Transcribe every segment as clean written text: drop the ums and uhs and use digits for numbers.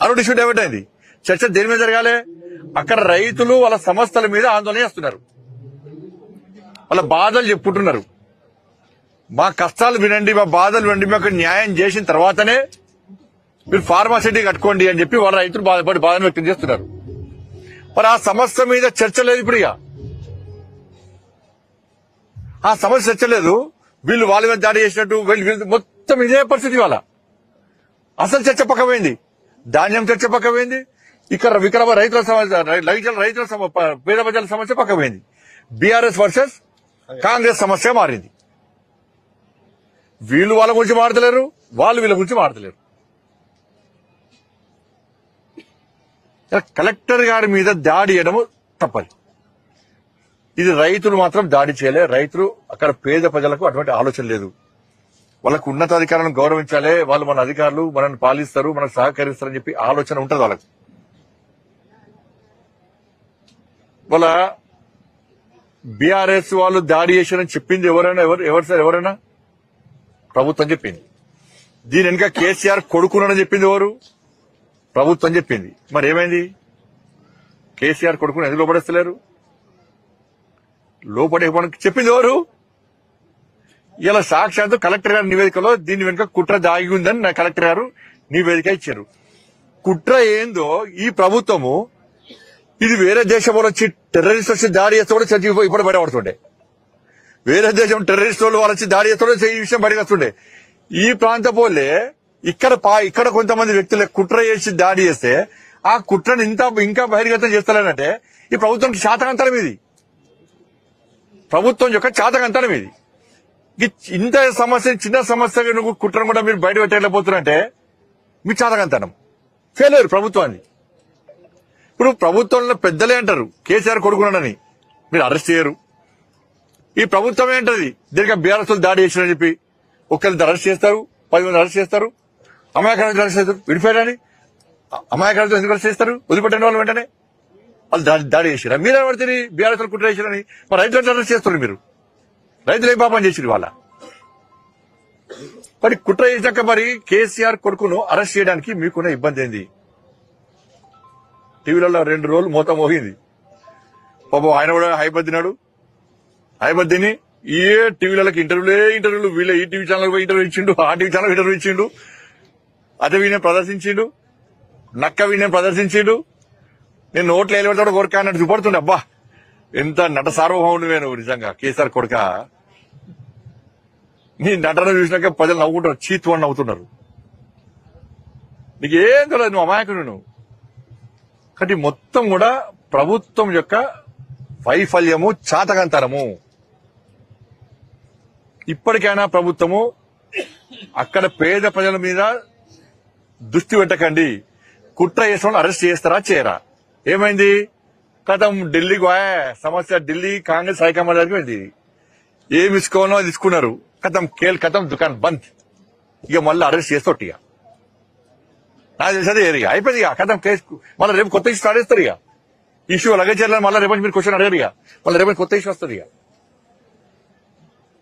అరుడు issue divert అయింది. చర్చ దేని మీద జరగాలి? అక్కడ రైతులు వాళ్ళ సమస్యల మీద ఆందోళన చేస్తున్నారు, వాళ్ళ బాధలు చెప్పుకుంటున్నారు. మా కష్టాలు వినండి, మా బాధలు వినండి, మాకు న్యాయం చేసిన తర్వాతనే మీరు ఫార్మాసిటీ కట్టుకోండి అని చెప్పి వాళ్ళ రైతులు బాధను వ్యక్తం చేస్తున్నారు. మరి ఆ సమస్య మీద చర్చ లేదు. ఇప్పుడు ఆ సమస్య చర్చ లేదు. వీళ్ళు వాళ్ళ మీద దాడి చేసినట్టు వీళ్ళు మొత్తం ఇదే పరిస్థితి. వాళ్ళ అసలు చర్చ పక్కపోయింది, ధాన్యం చర్చ పక్కపోయింది, ఇక్కడ విక్రమ రైతుల పేద ప్రజల సమస్య పక్కపోయింది. బీఆర్ఎస్ వర్సెస్ కాంగ్రెస్ సమస్య మారింది. వీళ్ళు వాళ్ళ గురించి మాడతలేరు, వాళ్ళు వీళ్ళ గురించి మాడతలేరు. కలెక్టర్ గారి మీద దాడి చేయడము తప్పదు. ఇది రైతులు మాత్రం దాడి చేయలే. రైతులు అక్కడ పేద ప్రజలకు అటువంటి ఆలోచన లేదు. వాళ్ళకు ఉన్నతాధికారులను గౌరవించాలి, వాళ్ళు మన అధికారులు మనల్ని పాలిస్తారు, మనకు సహకరిస్తారని చెప్పి ఆలోచన ఉంటుంది వాళ్ళకు. వాళ్ళ బీఆర్ఎస్ వాళ్ళు దాడి చేశారని చెప్పింది ఎవరైనా ప్రభుత్వం చెప్పింది. దీని వెనుక కేసీఆర్ కొడుకునని చెప్పింది ఎవరు? ప్రభుత్వం చెప్పింది. మరి ఏమైంది? కేసీఆర్ కొడుకుని ఎందుకు లోపడేస్తలేరు? లోపడే చెప్పింది ఎవరు? ఇలా సాక్షాత్తు కలెక్టర్ గారి నివేదికలో దీని వెనుక కుట్ర దాగి ఉందని కలెక్టర్ గారు నివేదిక ఇచ్చారు. కుట్ర ఏందో ఈ ప్రభుత్వము, ఇది వేరే దేశం వాళ్ళు వచ్చి టెర్రరిస్ట్ వచ్చి దాడి చేస్తే కూడా చర్చ ఇప్పుడు బయటపడుతుండే. వేరే దేశం టెర్రరిస్ట్ వాళ్ళు వచ్చి దాడి చేస్తే ఈ విషయం బయటకు వస్తుండే. ఈ ప్రాంత పోలే ఇక్కడ కొంతమంది వ్యక్తులు కుట్ర చేసి దాడి చేస్తే ఆ కుట్రను ఇంకా బహిర్గతం చేస్తలేనంటే ఈ ప్రభుత్వం శాతకంతరం. ఇది ప్రభుత్వం యొక్క శాతకంతరం. ఇది ఇంత సమస్య, చిన్న సమస్య నువ్వు కుట్రను కూడా మీరు బయట పెట్టలేకపోతున్నారంటే మీ శాతకంతనం. ఫెయిల్యూర్ ప్రభుత్వాన్ని. ఇప్పుడు ప్రభుత్వంలో పెద్దలే అంటారు కేసీఆర్ కొడుకున్నాడని, మీరు అరెస్ట్ చేయరు. ఈ ప్రభుత్వమే అంటది దీనికి బీఆర్ఎస్ దాడి చేసినని చెప్పి ఒక్కరిని అరెస్ట్ చేస్తారు, 10 మంది అరెస్ట్ చేస్తారు, అమాయకులను అరెస్ట్ చేస్తారు. విడిపోయారని అమాయకులతో ఎందుకు అరెస్ట్ చేస్తారు? వదిలిపెట్టిన వాళ్ళు వెంటనే వాళ్ళు దాడి చేసిరా? మీరే పడితే బీఆర్ఎస్ కుట్ర చేసిరని మరి రైతులను అరెస్ట్ చేస్తారు. మీరు రైతులు ఏం పాపం చేసిరు వాళ్ళ? మరి కుట్ర చేశాక మరి కేసీఆర్ కొడుకును అరెస్ట్ చేయడానికి మీకున్న ఇబ్బంది ఏంది? టీవీలలో 2 రోజులు మోత మోగింది. పాపం ఆయన కూడా హైబద్దినాడు. హైబద్దిని ఏ టీవీలకు ఇంటర్వ్యూలు వీళ్ళ ఈ టీవీ ఛానల్ ఇంటర్వ్యూ ఇచ్చిండు, ఆ టీవీ ఛానల్ ఇంటర్వ్యూ ఇచ్చిండు, అదే వీనే ప్రదర్శించిండు, నక్క వీనే ప్రదర్శించిండు. నేను నోట్లు వేయబెడతాడు కోరిక అన్నట్టు చూపడుతుండే. అబ్బా ఎంత నట సార్వభౌముడివే నువ్వు నిజంగా కేసీఆర్ కొడుక. నీ నటన చూసినాక ప్రజలు నవ్వుకుంటారు, చీతు అని నవ్వుతున్నారు. నీకేం తెలియదు, నువ్వు అమాయకుడు. నువ్వు కాబట్టి మొత్తం కూడా ప్రభుత్వం యొక్క వైఫల్యము, చాతకంతరము. ఇప్పటికైనా ప్రభుత్వము అక్కడ పేద ప్రజల మీద దృష్టి పెట్టకండి. కుట్ర చేసిన అరెస్ట్ చేస్తారా చేయరా? ఏమైంది? కథం ఢిల్లీకి సమస్య, ఢిల్లీ కాంగ్రెస్ హైకమాండ్ దగ్గరికి వెళ్ళింది. ఏమి ఇసుకోనో అది తీసుకున్నారు. కథం దుకాణం బంద్. ఇక మళ్ళీ అరెస్ట్ చేస్తోటి. ఇక నాకు తెలిసేది ఏరియా అయిపోయింది. ఇక కథం కేసు మళ్ళీ రేపు కొత్త ఇష్యూ స్టార్ట్ చేస్తారు. ఇక ఇష్యూ అలాగే చేయాలని మళ్ళీ రేపు మీరు క్వశ్చన్ అడగారు. ఇక మళ్ళీ రేపు కొత్త ఇష్యూ వస్తుంది.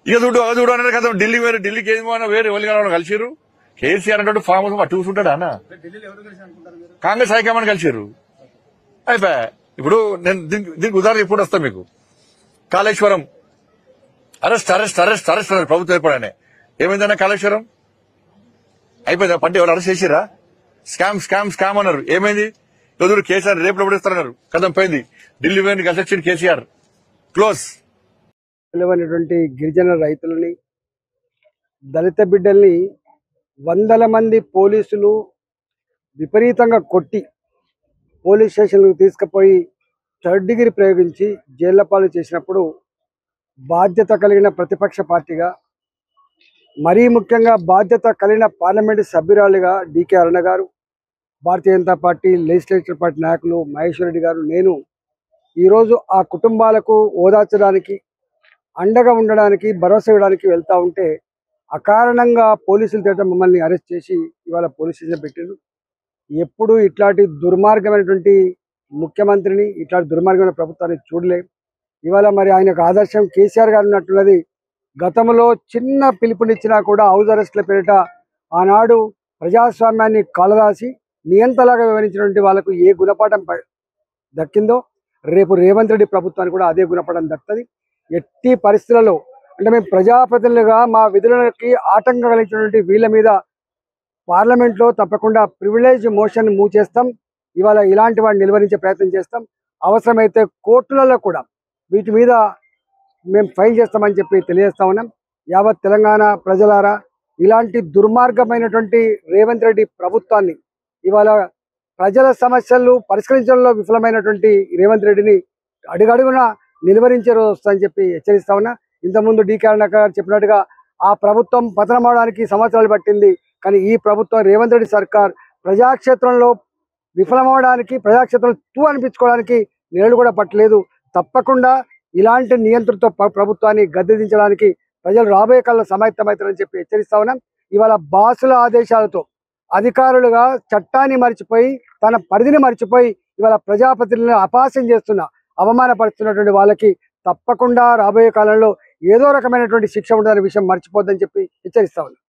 ఇక చూడు అది చూడు అనేది కదా. ఢిల్లీ వేరే, ఢిల్లీకి ఏమో వేరే ఎవరు కలిసిరు. కేసీఆర్ అంటే ఫామ్ హౌస్ అటు చూసుకుంటాడా అన్న? కాంగ్రెస్ హైకమాండ్ కలిసిరు. అయిపోయా. ఇప్పుడు నేను దీనికి ఉదాహరణ ఎప్పుడు వస్తా మీకు. కాళేశ్వరం అరెస్ట్ అన్నారు ప్రభుత్వం ఏర్పడనే. ఏమైందన్నా కాళేశ్వరం? అయిపోయిందా? పంట ఎవరు అరెస్ట్ చేసిరా? స్కామ్ అన్నారు. ఏమైంది? ఎదురు కేసీఆర్ రేపు లోపడేస్తారన్నారు. కథం పోయింది. ఢిల్లీ వేని కలిసి కేసీఆర్ క్లోజ్. గిరిజన రైతులని, దళిత బిడ్డల్ని వందల మంది పోలీసులు విపరీతంగా కొట్టి పోలీస్ స్టేషన్లకు తీసుకుపోయి 3rd డిగ్రీ ప్రయోగించి జైళ్ల పాలు చేసినప్పుడు బాధ్యత కలిగిన ప్రతిపక్ష పార్టీగా, మరీ ముఖ్యంగా బాధ్యత కలిగిన పార్లమెంటు సభ్యురాలుగా డికే అరుణ గారు, Bharatiya Janata party legislative party నాయకులు మహేశ్వర్ రెడ్డి గారు, నేను ఈరోజు ఆ కుటుంబాలకు ఓదార్చడానికి, అండగా ఉండడానికి, భరోసా ఇవ్వడానికి వెళ్తూ ఉంటే అకారణంగా పోలీసులు చేత మమ్మల్ని అరెస్ట్ చేసి ఇవాళ పోలీస్ స్టేషన్ పెట్టారు. ఎప్పుడు ఇట్లాంటి దుర్మార్గమైనటువంటి ముఖ్యమంత్రిని, ఇట్లాంటి దుర్మార్గమైన ప్రభుత్వాన్ని చూడలేం. ఇవాళ మరి ఆయనకు ఆదర్శం కేసీఆర్ గారు ఉన్నట్టున్నది. గతంలో చిన్న పిలుపునిచ్చినా కూడా హౌస్ అరెస్ట్ల పేరిట ఆనాడు ప్రజాస్వామ్యాన్ని కాలరాసి నియంతలాగా వివరించినటువంటి వాళ్ళకు ఏ గుణపాఠం దక్కిందో రేపు రేవంత్ రెడ్డి ప్రభుత్వానికి కూడా అదే గుణపాఠం దక్కుతుంది. ఎట్టి పరిస్థితులలో అంటే మేము ప్రజాప్రతినిధులుగా మా విధులకి ఆటంకం కలిగించినటువంటి వీళ్ళ మీద పార్లమెంట్లో తప్పకుండా ప్రివిలేజ్ మోషన్ మూవ్ చేస్తాం. ఇవాళ ఇలాంటి వాడిని నిలువరించే ప్రయత్నం చేస్తాం. అవసరమైతే కోర్టులలో కూడా వీటి మీద మేము ఫైల్ చేస్తామని చెప్పి తెలియజేస్తా ఉన్నాం. యావత్ తెలంగాణ ప్రజలారా, ఇలాంటి దుర్మార్గమైనటువంటి రేవంత్ రెడ్డి ప్రభుత్వాన్ని, ఇవాళ ప్రజల సమస్యలు పరిష్కరించడంలో విఫలమైనటువంటి రేవంత్ రెడ్డిని అడుగడుగున నిలువరించే రోజు వస్తుందని చెప్పి హెచ్చరిస్తా ఉన్నా. ఇంతకుముందు డి కరుణాకర్ గారు చెప్పినట్టుగా ఆ ప్రభుత్వం పతనం అవడానికి సంవత్సరాలు పట్టింది. కానీ ఈ ప్రభుత్వం రేవంత్ రెడ్డి సర్కార్ ప్రజాక్షేత్రంలో విఫలమవడానికి, ప్రజాక్షేత్రంలో తూ అనిపించుకోవడానికి నేడు కూడా పట్టలేదు. తప్పకుండా ఇలాంటి నియంత్రణతో ప్రభుత్వాన్ని గద్దెదించడానికి ప్రజలు రాబోయే కాలంలో సమాయత్తమవుతారని చెప్పి హెచ్చరిస్తా ఉన్నాం. ఇవాళ బాసుల ఆదేశాలతో అధికారులుగా చట్టాన్ని మర్చిపోయి, తన పరిధిని మర్చిపోయి ఇవాళ ప్రజాప్రతినిధులను అపహాస్యం చేస్తున్న, అవమానపరుస్తున్నటువంటి వాళ్ళకి తప్పకుండా రాబోయే కాలంలో ఏదో రకమైనటువంటి శిక్ష ఉండాలనే విషయం మర్చిపోద్దని చెప్పి హెచ్చరిస్తా ఉన్నాం.